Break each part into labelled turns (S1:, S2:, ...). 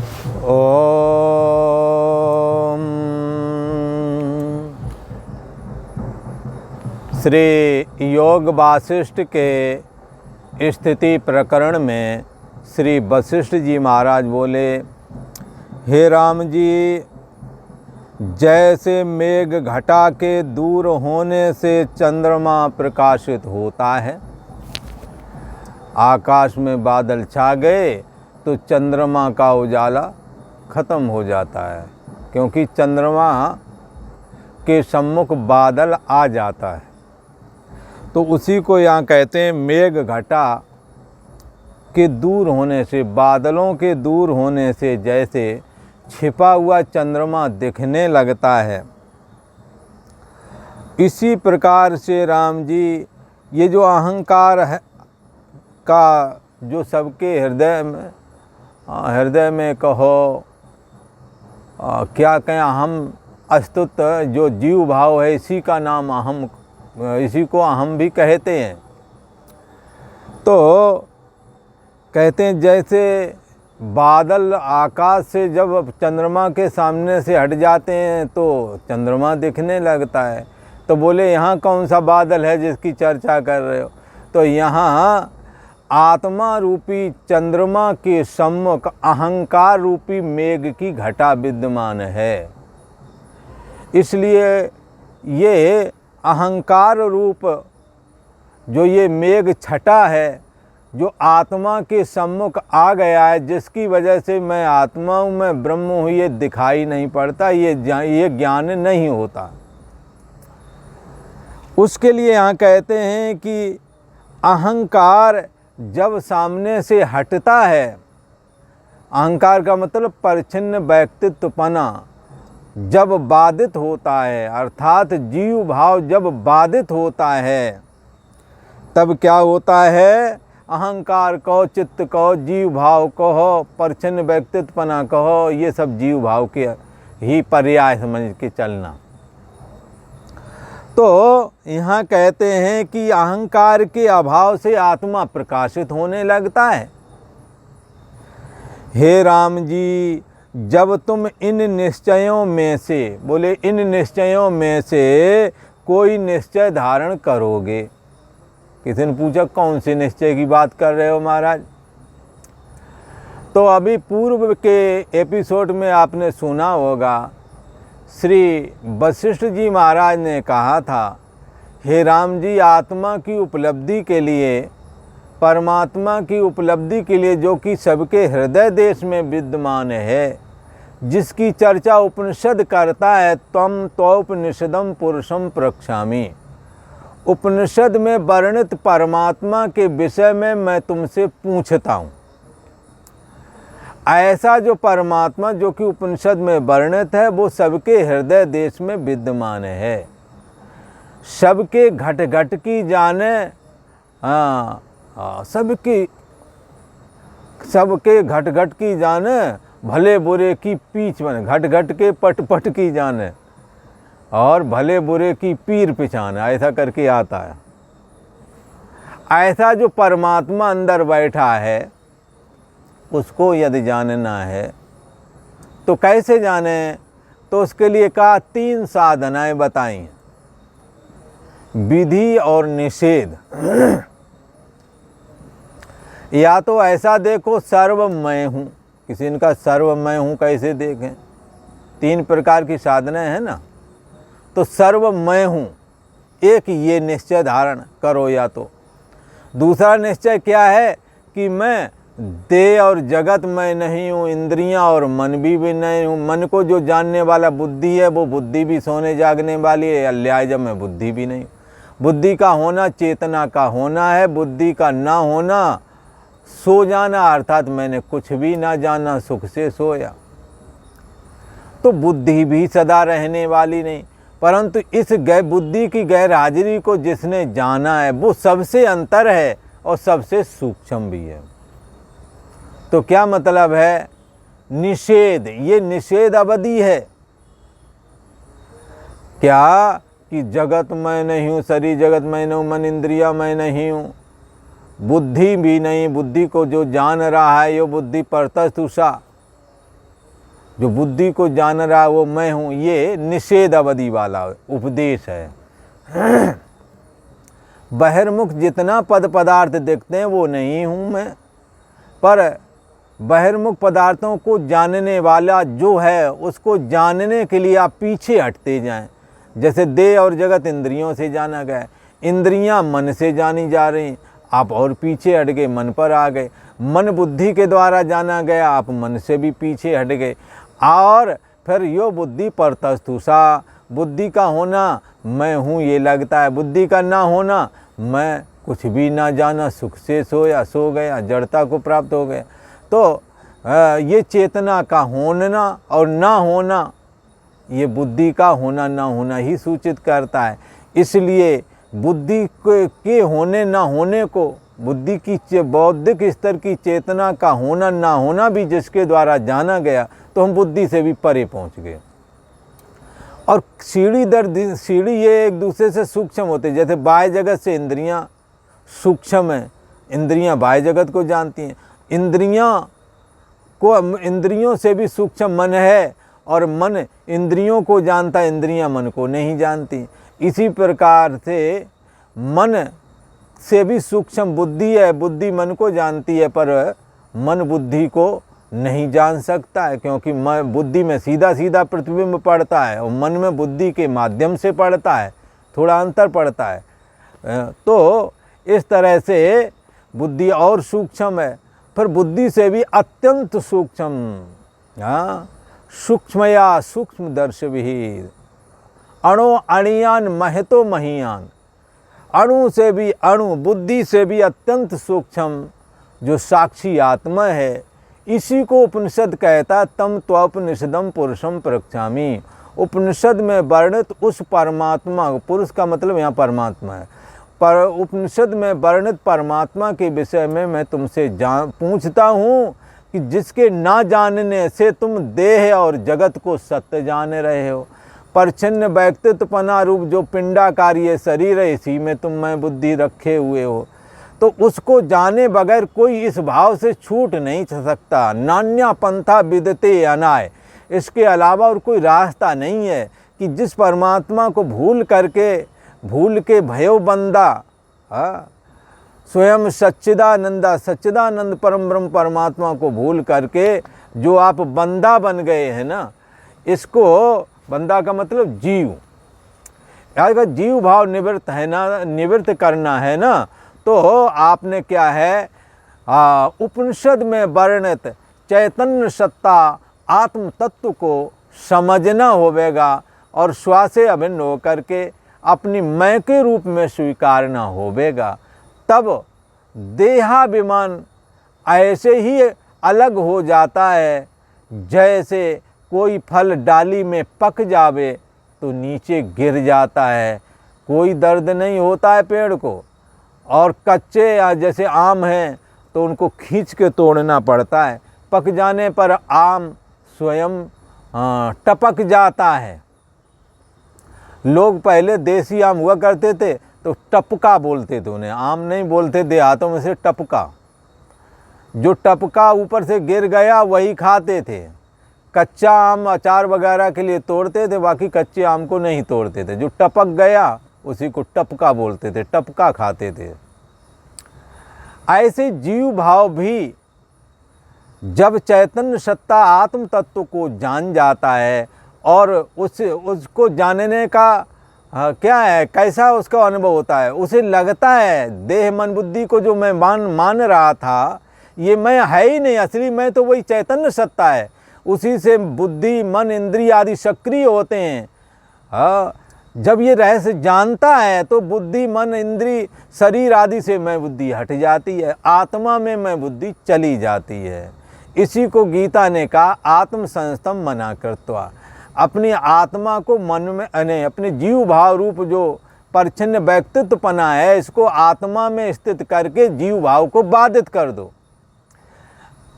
S1: ओम श्री योग वासिष्ठ के स्थिति प्रकरण में श्री वशिष्ठ जी महाराज बोले, हे राम जी, जैसे मेघ घटा के दूर होने से चंद्रमा प्रकाशित होता है, आकाश में बादल छा गए तो चंद्रमा का उजाला ख़त्म हो जाता है, क्योंकि चंद्रमा के सम्मुख बादल आ जाता है। तो उसी को यहाँ कहते हैं मेघ घटा के दूर होने से, बादलों के दूर होने से जैसे छिपा हुआ चंद्रमा दिखने लगता है, इसी प्रकार से राम जी ये जो अहंकार है का जो सबके हृदय में कहो क्या कहें, हम अस्तित्व जो जीव भाव है, इसी का नाम अहम, इसी को अहम भी कहते हैं। तो कहते हैं जैसे बादल आकाश से जब चंद्रमा के सामने से हट जाते हैं तो चंद्रमा दिखने लगता है। तो बोले यहाँ कौन सा बादल है जिसकी चर्चा कर रहे हो? तो यहाँ आत्मा रूपी चंद्रमा के सम्मुख अहंकार रूपी मेघ की घटा विद्यमान है। इसलिए ये अहंकार रूप जो ये मेघ छटा है, जो आत्मा के सम्मुख आ गया है, जिसकी वजह से मैं आत्मा हूँ, मैं ब्रह्म हूँ, ये दिखाई नहीं पड़ता, ये ज्ञान नहीं होता। उसके लिए यहाँ कहते हैं कि अहंकार जब सामने से हटता है, अहंकार का मतलब परिच्छिन्न व्यक्तित्वपना जब बाधित होता है, अर्थात जीव भाव जब बाधित होता है, तब क्या होता है? अहंकार कहो, चित्त कहो, जीव भाव कहो, परिच्छिन्न व्यक्तित्वपना कहो, ये सब जीव भाव के ही पर्याय समझ के चलना। तो यहाँ कहते हैं कि अहंकार के अभाव से आत्मा प्रकाशित होने लगता है। हे राम जी, जब तुम इन निश्चयों में से, बोले इन निश्चयों में से कोई निश्चय धारण करोगे। किसी ने पूछा कौन से निश्चय की बात कर रहे हो महाराज? तो अभी पूर्व के एपिसोड में आपने सुना होगा, श्री वशिष्ठ जी महाराज ने कहा था, हे राम जी, आत्मा की उपलब्धि के लिए, परमात्मा की उपलब्धि के लिए जो कि सबके हृदय देश में विद्यमान है, जिसकी चर्चा उपनिषद करता है, त्वं तोपनिषदम पुरुषम प्रक्षामि, उपनिषद में वर्णित परमात्मा के विषय में मैं तुमसे पूछता हूँ। ऐसा जो परमात्मा जो कि उपनिषद में वर्णित है, वो सबके हृदय देश में विद्यमान है, सबके घट घट की जाने, सबके घट घट की जाने, भले बुरे की पीछ बने, घट घट के पट पट की जाने, और भले बुरे की पीर पिछाने, ऐसा करके आता है। ऐसा जो परमात्मा अंदर बैठा है, उसको यदि जानना है तो कैसे जाने? तो उसके लिए कहा 3 साधनाएं बताई, विधि और निषेध। या तो ऐसा देखो सर्व मैं हूँ, किसी का सर्व मैं हूँ कैसे देखें? 3 प्रकार की साधनाएं है ना। तो सर्व मैं हूँ, एक ये निश्चय धारण करो। या तो दूसरा निश्चय क्या है कि मैं देह और जगत मैं नहीं हूँ, इंद्रियां और मन भी नहीं हूँ। मन को जो जानने वाला बुद्धि है, वो बुद्धि भी सोने जागने वाली है, लिहाजा मैं बुद्धि भी नहीं। बुद्धि का होना चेतना का होना है, बुद्धि का ना होना सो जाना, अर्थात मैंने कुछ भी ना जाना, सुख से सोया। तो बुद्धि भी सदा रहने वाली नहीं, परंतु इस बुद्धि की गैर हाजिरी को जिसने जाना है, वो सबसे अंतर है और सबसे सूक्ष्म भी है। तो क्या मतलब है? निषेध, ये निषेध अवधि है। क्या कि जगत मैं नहीं हूँ, शरीर जगत मैं नहीं हूँ, मन इंद्रिया मैं नहीं हूँ, बुद्धि भी नहीं। बुद्धि को जो जान रहा है, यो बुद्धि परतस्तुषा, जो बुद्धि को जान रहा है वो मैं हूँ, ये निषेध अवधि वाला उपदेश है। बहिर्मुख जितना पद पदार्थ देखते हैं वो नहीं हूँ मैं, पर बहिर्मुख पदार्थों को जानने वाला जो है उसको जानने के लिए आप पीछे हटते जाएं। जैसे देह और जगत इंद्रियों से जाना गया, इंद्रियां मन से जानी जा रही, आप और पीछे हट गए, मन पर आ गए। मन बुद्धि के द्वारा जाना गया, आप मन से भी पीछे हट गए। और फिर यो बुद्धि परतस्थुषा, बुद्धि का होना मैं हूँ ये लगता है, बुद्धि का ना होना मैं कुछ भी ना जाना, सुख से सोया सो गया, जड़ता को प्राप्त हो गया। तो ये चेतना का होना और ना होना, ये बुद्धि का होना ना होना ही सूचित करता है। इसलिए बुद्धि के होने ना होने को, बुद्धि की बौद्धिक स्तर की चेतना का होना ना होना भी जिसके द्वारा जाना गया, तो हम बुद्धि से भी परे पहुंच गए। और सीढ़ी दर सीढ़ी ये एक दूसरे से सूक्ष्म होते, जैसे बाह्य जगत से इंद्रियां सूक्ष्म हैं, इंद्रियां बाह्य जगत को जानती हैं, इंद्रियों से भी सूक्ष्म मन है, और मन इंद्रियों को जानता है, इंद्रियां मन को नहीं जानती। इसी प्रकार से मन से भी सूक्ष्म बुद्धि है, बुद्धि मन को जानती है, पर मन बुद्धि को नहीं जान सकता है, क्योंकि बुद्धि में सीधा सीधा प्रतिबिंब पड़ता है और मन में बुद्धि के माध्यम से पड़ता है, थोड़ा अंतर पड़ता है। तो इस तरह से बुद्धि और सूक्ष्म है, फिर बुद्धि से भी अत्यंत सूक्ष्म, हाँ, सूक्ष्मया सूक्ष्म दर्श विहीर, अणु अणियान महतो महीयान, अणु से भी अणु, बुद्धि से भी अत्यंत सूक्ष्म जो साक्षी आत्मा है, इसी को उपनिषद कहता तम त्वपनिषदम पुरुषम प्रक्षामि। उपनिषद में वर्णित उस परमात्मा, पुरुष का मतलब यहाँ परमात्मा है, पर उपनिषद में वर्णित परमात्मा के विषय में मैं तुमसे पूछता हूँ कि जिसके ना जानने से तुम देह और जगत को सत्य जान रहे हो। परछन्न व्यक्तित्वपना रूप जो पिंडाकारी ये शरीर है, इसी में तुम मैं बुद्धि रखे हुए हो, तो उसको जाने बगैर कोई इस भाव से छूट नहीं सकता। नान्या पंथा विदते अनाय, इसके अलावा और कोई रास्ता नहीं है कि जिस परमात्मा को भूल के भयो बंदा, स्वयं सच्चिदानंद परम ब्रह्म परमात्मा को भूल करके जो आप बंदा बन गए हैं ना, इसको बंदा का मतलब जीव, अगर जीव भाव निवृत्त है ना, निवृत्त करना है ना, तो आपने क्या है, उपनिषद में वर्णित चैतन्य सत्ता आत्म तत्व को समझना होवेगा और श्वासे अभिन्न होकर के अपनी मैं के रूप में स्वीकारना होवेगा। तब देहाभिमान ऐसे ही अलग हो जाता है जैसे कोई फल डाली में पक जावे तो नीचे गिर जाता है, कोई दर्द नहीं होता है पेड़ को, और कच्चे या जैसे आम हैं तो उनको खींच के तोड़ना पड़ता है, पक जाने पर आम स्वयं टपक जाता है। लोग पहले देसी आम हुआ करते थे तो टपका बोलते थे उन्हें, आम नहीं बोलते देहातों में से टपका। जो टपका ऊपर से गिर गया वही खाते थे। कच्चा आम अचार वगैरह के लिए तोड़ते थे, बाकी कच्चे आम को नहीं तोड़ते थे। जो टपक गया उसी को टपका बोलते थे, टपका खाते थे। ऐसे जीव भाव भी जब चैतन्य सत्ता आत्म तत्व को जान जाता है और उसको जानने का क्या है, कैसा उसका अनुभव होता है, उसे लगता है देह मन बुद्धि को जो मैं मान रहा था ये मैं है ही नहीं, असली मैं तो वही चैतन्य सत्ता है, उसी से बुद्धि मन इंद्रिय आदि सक्रिय होते हैं। जब ये रहस्य जानता है तो बुद्धि मन इंद्रिय शरीर आदि से मैं बुद्धि हट जाती है, आत्मा में मैं बुद्धि चली जाती है। इसी को गीता ने कहा आत्म संस्तम मना कृत्वा, अपनी आत्मा को मन में अपने जीव भाव रूप जो परिच्छिन्न व्यक्तित्वपना है इसको आत्मा में स्थित करके जीव भाव को बाधित कर दो।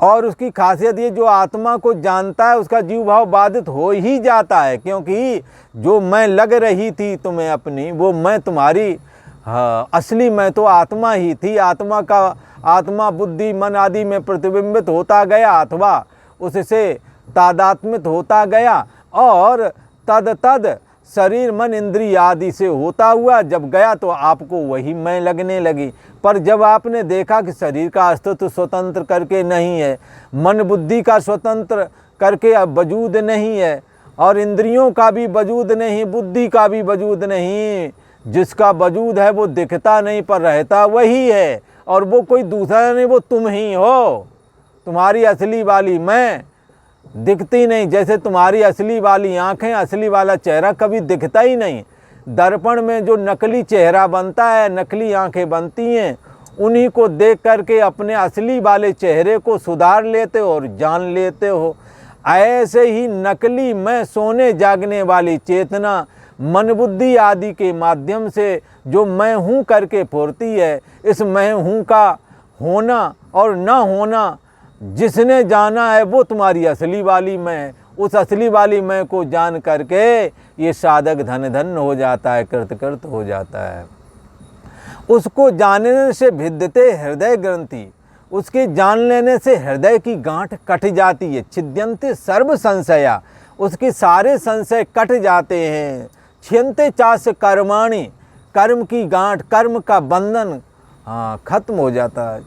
S1: और उसकी खासियत ये, जो आत्मा को जानता है उसका जीव भाव बाधित हो ही जाता है, क्योंकि जो मैं लग रही थी तुम्हें अपनी, वो मैं तुम्हारी असली मैं तो आत्मा ही थी। आत्मा बुद्धि मन आदि में प्रतिबिंबित होता गया अथवा उससे तादात्म्य होता गया और तद तद शरीर मन इंद्रिय आदि से होता हुआ जब गया तो आपको वही मैं लगने लगी। पर जब आपने देखा कि शरीर का अस्तित्व स्वतंत्र करके नहीं है, मन बुद्धि का स्वतंत्र करके अब वजूद नहीं है, और इंद्रियों का भी वजूद नहीं, बुद्धि का भी वजूद नहीं, जिसका वजूद है वो दिखता नहीं पर रहता वही है, और वो कोई दूसरा नहीं, वो तुम ही हो। तुम्हारी असली वाली मैं दिखती नहीं, जैसे तुम्हारी असली वाली आँखें, असली वाला चेहरा कभी दिखता ही नहीं। दर्पण में जो नकली चेहरा बनता है, नकली आँखें बनती हैं, उन्हीं को देख करके अपने असली वाले चेहरे को सुधार लेते हो और जान लेते हो। ऐसे ही नकली मैं सोने जागने वाली चेतना मन बुद्धि आदि के माध्यम से जो मैं हूँ करके फुरती है, इस मैं हूँ का होना और न होना जिसने जाना है वो तुम्हारी असली वाली मैं। उस असली वाली मैं को जान करके ये साधक धन धन हो जाता है, कृत हो जाता है। उसको जानने से भिद्यते हृदय ग्रंथि, उसके जान लेने से हृदय की गांठ कट जाती है। छिद्यन्ते सर्व संशया, उसके सारे संशय कट जाते हैं। छियन्ते चास्य कर्माणि, कर्म की गांठ, कर्म का बंधन खत्म हो जाता है।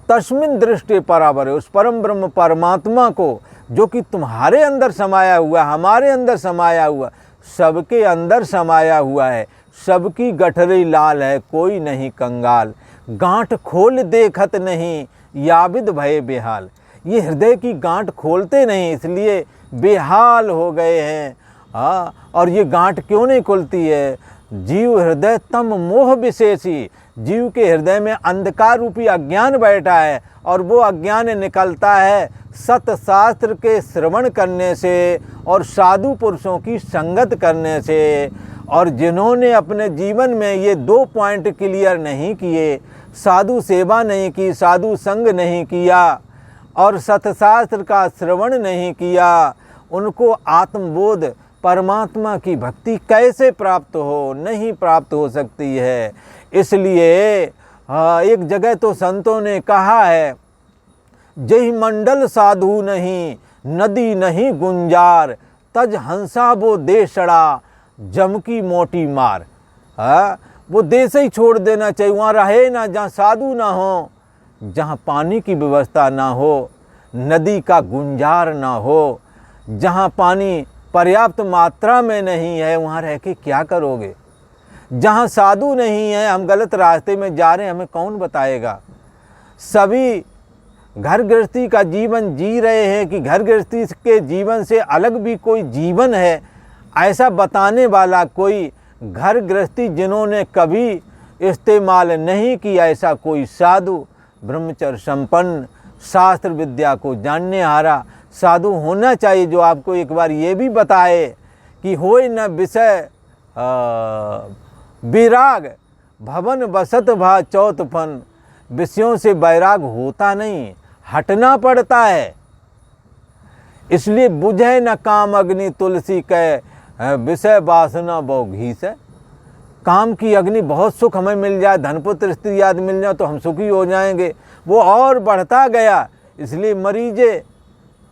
S1: तस्मिन् दृष्टि परावर, उस परम ब्रह्म परमात्मा को जो कि तुम्हारे अंदर समाया हुआ, हमारे अंदर समाया हुआ, सबके अंदर समाया हुआ है, सबकी गठरी लाल है, कोई नहीं कंगाल। गांठ खोल देखत नहीं, याविद भय बेहाल। ये हृदय की गांठ खोलते नहीं, इसलिए बेहाल हो गए हैं। और ये गांठ क्यों नहीं खुलती है? जीव हृदय तम मोह विशेषी, जीव के हृदय में अंधकार रूपी अज्ञान बैठा है, और वो अज्ञान निकलता है सतशास्त्र के श्रवण करने से और साधु पुरुषों की संगत करने से। और जिन्होंने अपने जीवन में ये 2 पॉइंट क्लियर नहीं किए, साधु सेवा नहीं की, साधु संग नहीं किया और सतशास्त्र का श्रवण नहीं किया, उनको आत्मबोध परमात्मा की भक्ति कैसे प्राप्त हो? नहीं प्राप्त हो सकती है। इसलिए एक जगह तो संतों ने कहा है, जही मंडल साधु नहीं, नदी नहीं गुंजार, तज हंसा वो देशड़ा, जम की मोटी मार। वो देश ही छोड़ देना चाहिए, वहाँ रहे ना जहाँ साधु ना हो, जहाँ पानी की व्यवस्था ना हो, नदी का गुंजार ना हो, जहाँ पानी पर्याप्त मात्रा में नहीं है, वहाँ रह के क्या करोगे? जहाँ साधु नहीं है, हम गलत रास्ते में जा रहे हैं, हमें कौन बताएगा? सभी घर गृहस्थी का जीवन जी रहे हैं कि घर गृहस्थी के जीवन से अलग भी कोई जीवन है, ऐसा बताने वाला कोई घर गृहस्थी जिन्होंने कभी इस्तेमाल नहीं किया, ऐसा कोई साधु ब्रह्मचर्य संपन्न शास्त्र विद्या को जानने हारा साधु होना चाहिए, जो आपको एक बार ये भी बताए कि होय न विषय विराग, भवन बसत भा चौथफन। विषयों से बैराग होता नहीं, हटना पड़ता है। इसलिए बुझे न काम अग्नि तुलसी कै, विषय वासना बहु घीस है। काम की अग्नि, बहुत सुख हमें मिल जाए, धनपुत्र स्त्री आदि मिल जाए तो हम सुखी हो जाएंगे, वो और बढ़ता गया। इसलिए मरीजे,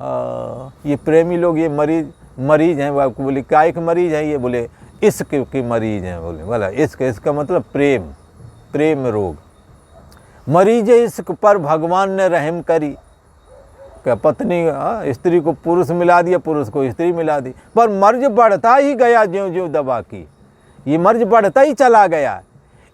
S1: ये प्रेमी लोग, ये मरीज हैं, वो आपको बोले काय के मरीज हैं? ये बोले इश्क के मरीज हैं। बोले बोला इश्क, इसका मतलब प्रेम रोग। मरीज इश्क पर भगवान ने रहम करी। क्या पत्नी स्त्री को पुरुष मिला दिया, पुरुष को स्त्री मिला दी, पर मर्ज बढ़ता ही गया ज्यों ज्यों दबा की, ये मर्ज बढ़ता ही चला गया।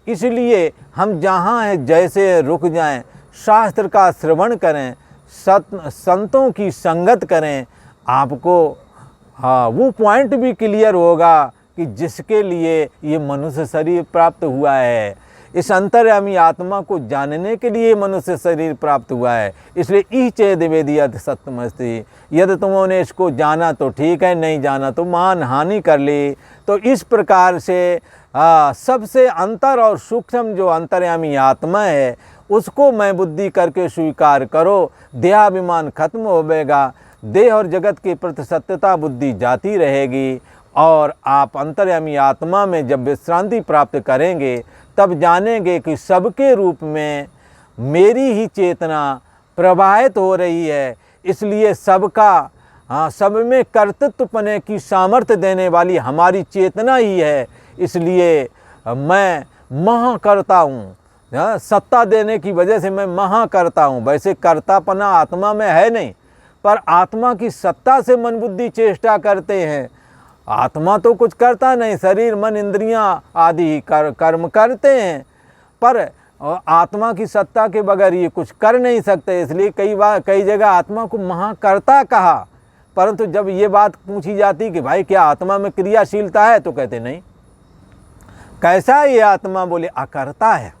S1: इसलिए हम जहाँ हैं जैसे रुक जाएं, शास्त्र का श्रवण करें, संतों की संगत करें, आपको वो पॉइंट भी क्लियर होगा कि जिसके लिए ये मनुष्य शरीर प्राप्त हुआ है। इस अंतर्यामी आत्मा को जानने के लिए मनुष्य शरीर प्राप्त हुआ है। इसलिए ई चेद वेदियत सत्यमस्ति, यदि तुमने इसको जाना तो ठीक है, नहीं जाना तो मान हानि कर ली। तो इस प्रकार से सबसे अंतर और सूक्ष्म जो अंतर्यामी आत्मा है, उसको मैं बुद्धि करके स्वीकार करो, देहाभिमान खत्म होगा, देह और जगत के प्रति सत्यता बुद्धि जाती रहेगी, और आप अंतर्यामी आत्मा में जब विश्रांति प्राप्त करेंगे तब जानेंगे कि सबके रूप में मेरी ही चेतना प्रवाहित हो रही है। इसलिए सबका हाँ, सब में कर्तृत्व पने की सामर्थ्य देने वाली हमारी चेतना ही है, इसलिए मैं महा करता हूँ। हाँ, सत्ता देने की वजह से मैं महा करता हूँ। वैसे कर्तापना आत्मा में है नहीं, पर आत्मा की सत्ता से मन बुद्धि चेष्टा करते हैं। आत्मा तो कुछ करता नहीं, शरीर मन इंद्रियां आदि कर्म करते हैं, पर आत्मा की सत्ता के बगैर ये कुछ कर नहीं सकते। इसलिए कई जगह आत्मा को महाकर्ता कहा, परंतु जब ये बात पूछी जाती कि भाई क्या आत्मा में क्रियाशीलता है, तो कहते नहीं। कैसा है ये आत्मा? बोले अकर्ता है।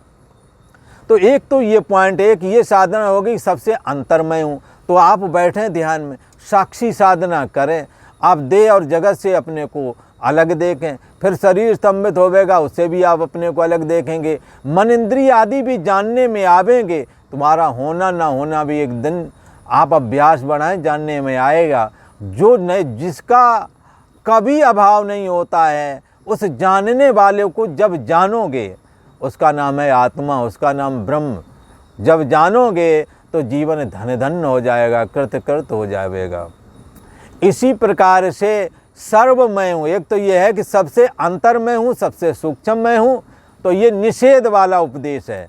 S1: तो एक तो ये पॉइंट, एक ये साधना होगी सबसे अंतर्मय हूँ। तो आप बैठें ध्यान में, साक्षी साधना करें, आप देह और जगत से अपने को अलग देखें, फिर शरीर स्तंभित होवेगा, उससे भी आप अपने को अलग देखेंगे, मन इंद्रिय आदि भी जानने में आवेंगे। तुम्हारा होना ना होना भी एक दिन आप अभ्यास बढ़ाएं, जानने में आएगा। जो नहीं, जिसका कभी अभाव नहीं होता है, उस जानने वाले को जब जानोगे, उसका नाम है आत्मा, उसका नाम ब्रह्म। जब जानोगे तो जीवन धन धन हो जाएगा, कृत कृत हो जाएगा। इसी प्रकार से सर्वमय हूँ, एक तो ये है कि सबसे अंतर में हूँ, सबसे सूक्ष्म में हूँ। तो ये निषेध वाला उपदेश है,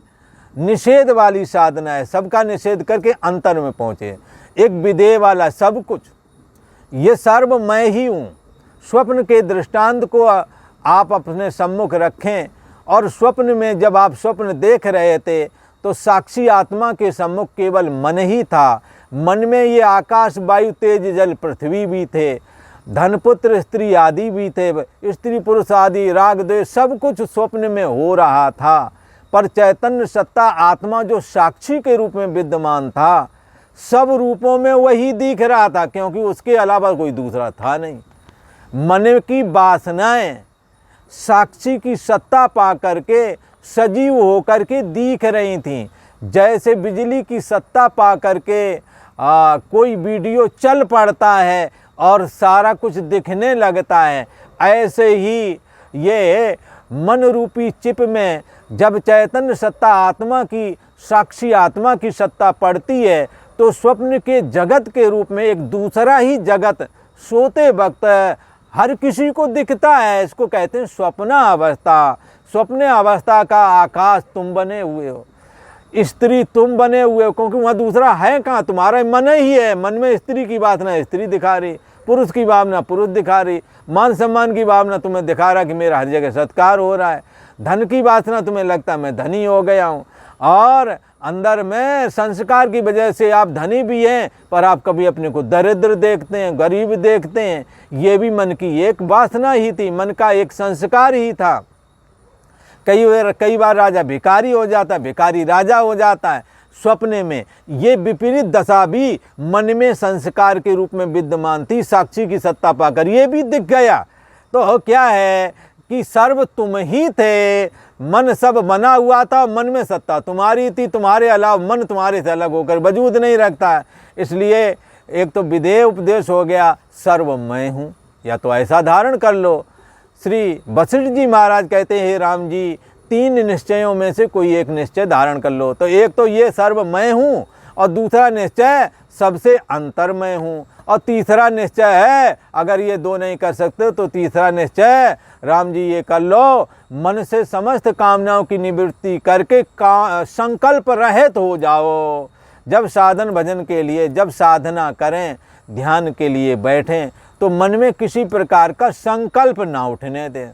S1: निषेध वाली साधना है, सबका निषेध करके अंतर में पहुँचे। एक विधेय वाला सब कुछ, ये सर्वमय ही हूँ। स्वप्न के दृष्टांत को आप अपने सम्मुख रखें, और स्वप्न में जब आप स्वप्न देख रहे थे तो साक्षी आत्मा के सम्मुख केवल मन ही था। मन में ये आकाश वायु तेज जल पृथ्वी भी थे, धनपुत्र स्त्री आदि भी थे, स्त्री पुरुष आदि राग द्वेष सब कुछ स्वप्न में हो रहा था। पर चैतन्य सत्ता आत्मा जो साक्षी के रूप में विद्यमान था, सब रूपों में वही दिख रहा था, क्योंकि उसके अलावा कोई दूसरा था नहीं। मन की वासनाएं साक्षी की सत्ता पा करके सजीव होकर के दिख रही थीं। जैसे बिजली की सत्ता पा करके कोई वीडियो चल पड़ता है और सारा कुछ दिखने लगता है, ऐसे ही ये मन रूपी चिप में जब चैतन्य सत्ता आत्मा की, साक्षी आत्मा की सत्ता पड़ती है, तो स्वप्न के जगत के रूप में एक दूसरा ही जगत सोते वक्त हर किसी को दिखता है। इसको कहते हैं स्वप्न अवस्था। स्वप्न अवस्था का आकाश तुम बने हुए हो, स्त्री तुम बने हुए हो, क्योंकि वहाँ दूसरा है कहाँ, तुम्हारा मन ही है। मन में स्त्री की भावना स्त्री दिखा रही, पुरुष की भावना पुरुष दिखा रही, मान सम्मान की भावना तुम्हें दिखा रहा कि मेरा हर जगह सत्कार हो रहा है, धन की वासना तुम्हें लगता है मैं धनी हो गया हूँ, और अंदर में संस्कार की वजह से आप धनी भी हैं, पर आप कभी अपने को दरिद्र देखते हैं, गरीब देखते हैं। ये भी मन की एक वासना ही थी, मन का एक संस्कार ही था। कई बार राजा भिखारी हो जाता है, भिखारी राजा हो जाता है। स्वप्न में ये विपरीत दशा भी मन में संस्कार के रूप में विद्यमान थी, साक्षी की सत्ता पाकर ये भी दिख गया। तो क्या है कि सर्व तुम ही थे, मन सब बना हुआ था, मन में सत्ता तुम्हारी थी, तुम्हारे अलावा मन तुम्हारे से अलग होकर वजूद नहीं रखता है। इसलिए एक तो विधेय उपदेश हो गया, सर्व मैं हूँ, या तो ऐसा धारण कर लो। श्री वशिष्ठ जी महाराज कहते हैं, हे राम जी, 3 निश्चयों में से कोई एक निश्चय धारण कर लो। तो एक तो ये सर्व मैं हूँ, और दूसरा निश्चय सबसे अंतर मैं हूँ, और तीसरा निश्चय है, अगर ये 2 नहीं कर सकते तो तीसरा निश्चय राम जी ये कर लो, मन से समस्त कामनाओं की निवृत्ति करके संकल्प रहित हो जाओ। जब साधन भजन के लिए, जब साधना करें, ध्यान के लिए बैठें, तो मन में किसी प्रकार का संकल्प ना उठने दें।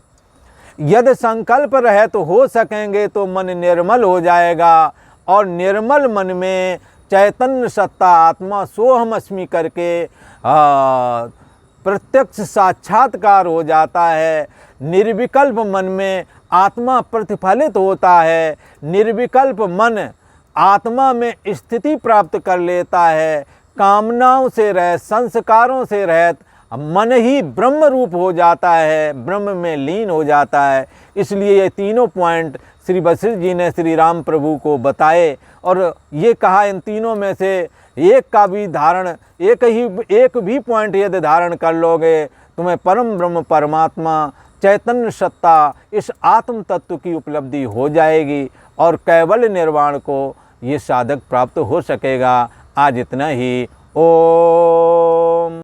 S1: यदि संकल्प रहे तो हो सकेंगे तो मन निर्मल हो जाएगा, और निर्मल मन में चैतन्य सत्ता आत्मा सोहम अस्मि करके प्रत्यक्ष साक्षात्कार हो जाता है। निर्विकल्प मन में आत्मा प्रतिफलित होता है, निर्विकल्प मन आत्मा में स्थिति प्राप्त कर लेता है। कामनाओं से रहित, संस्कारों से रहित मन ही ब्रह्म रूप हो जाता है, ब्रह्म में लीन हो जाता है। इसलिए ये तीनों पॉइंट श्री वशिष्ठ जी ने श्री राम प्रभु को बताए, और ये कहा इन तीनों में से एक का भी धारण, एक भी पॉइंट यदि धारण कर लोगे, तुम्हें परम ब्रह्म परमात्मा चैतन्य सत्ता इस आत्म तत्व की उपलब्धि हो जाएगी, और कैवल्य निर्वाण को ये साधक प्राप्त हो सकेगा। आज इतना ही। ओम।